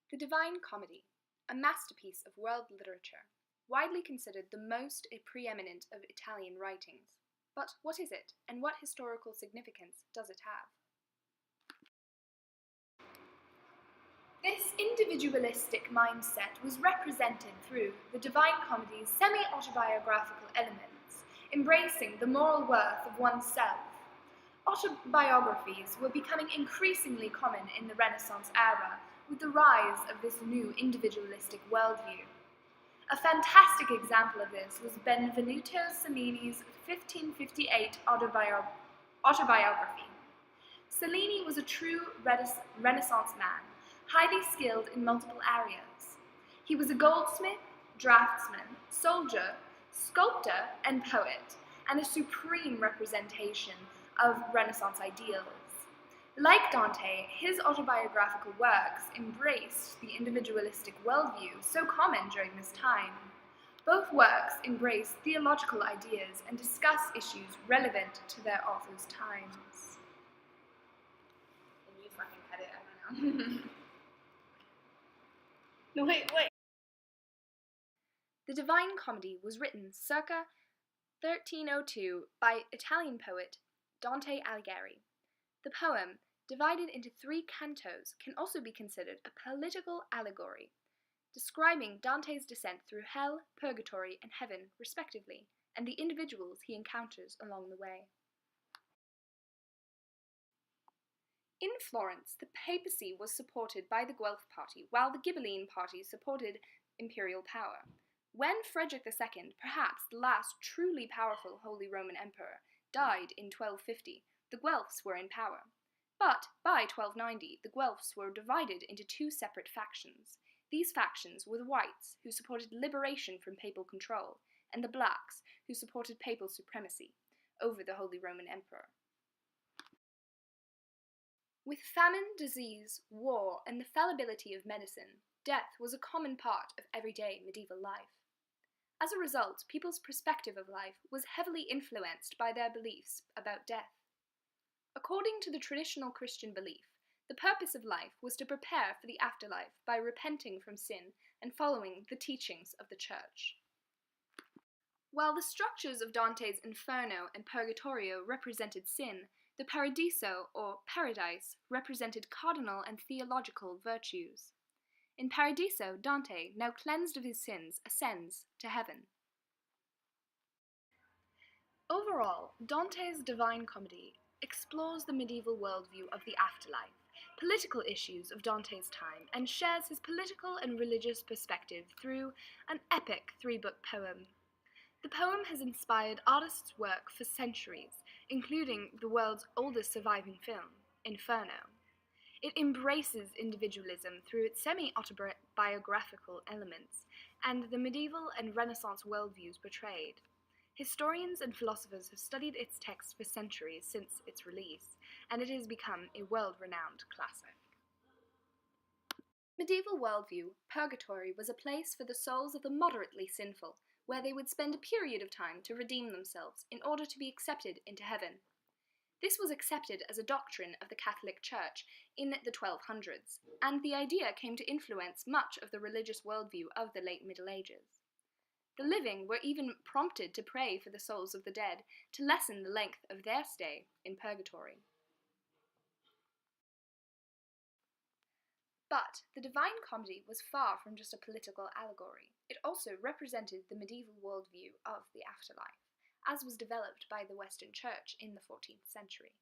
The Divine Comedy, a masterpiece of world literature, widely considered the most preeminent of Italian writings. But what is it, and what historical significance does it have? This individualistic mindset was represented through the Divine Comedy's semi-autobiographical elements, embracing the moral worth of oneself. Autobiographies were becoming increasingly common in the Renaissance era with the rise of this new individualistic worldview. A fantastic example of this was Benvenuto Cellini's 1558 autobiography. Cellini was a true Renaissance man, highly skilled in multiple areas. He was a goldsmith, draftsman, soldier, sculptor, and poet, and a supreme representation of Renaissance ideals. Like Dante, his autobiographical works embraced the individualistic worldview so common during this time. Both works embrace theological ideas and discuss issues relevant to their authors' times. Can you fucking cut it? I don't know. No, wait. The Divine Comedy was written circa 1302 by Italian poet Dante Alighieri. The poem, divided into 3 cantos, can also be considered a political allegory, describing Dante's descent through hell, purgatory, and heaven, respectively, and the individuals he encounters along the way. In Florence, the papacy was supported by the Guelph party, while the Ghibelline party supported imperial power. When Frederick II, perhaps the last truly powerful Holy Roman Emperor, died in 1250, the Guelphs were in power. But by 1290, the Guelphs were divided into 2 separate factions. These factions were the Whites, who supported liberation from papal control, and the Blacks, who supported papal supremacy over the Holy Roman Emperor. With famine, disease, war, and the fallibility of medicine, death was a common part of everyday medieval life. As a result, people's perspective of life was heavily influenced by their beliefs about death. According to the traditional Christian belief, the purpose of life was to prepare for the afterlife by repenting from sin and following the teachings of the Church. While the structures of Dante's Inferno and Purgatorio represented sin, the Paradiso, or paradise, represented cardinal and theological virtues. In Paradiso, Dante, now cleansed of his sins, ascends to heaven. Overall, Dante's Divine Comedy explores the medieval worldview of the afterlife, political issues of Dante's time, and shares his political and religious perspective through an epic 3-book poem. The poem has inspired artists' work for centuries, including the world's oldest surviving film, Inferno. It embraces individualism through its semi-autobiographical elements and the medieval and Renaissance worldviews portrayed. Historians and philosophers have studied its text for centuries since its release, and it has become a world-renowned classic. Medieval worldview, purgatory was a place for the souls of the moderately sinful, where they would spend a period of time to redeem themselves in order to be accepted into heaven. This was accepted as a doctrine of the Catholic Church in the 1200s, and the idea came to influence much of the religious worldview of the late Middle Ages. The living were even prompted to pray for the souls of the dead to lessen the length of their stay in purgatory. But the Divine Comedy was far from just a political allegory. It also represented the medieval worldview of the afterlife, as was developed by the Western Church in the 14th century.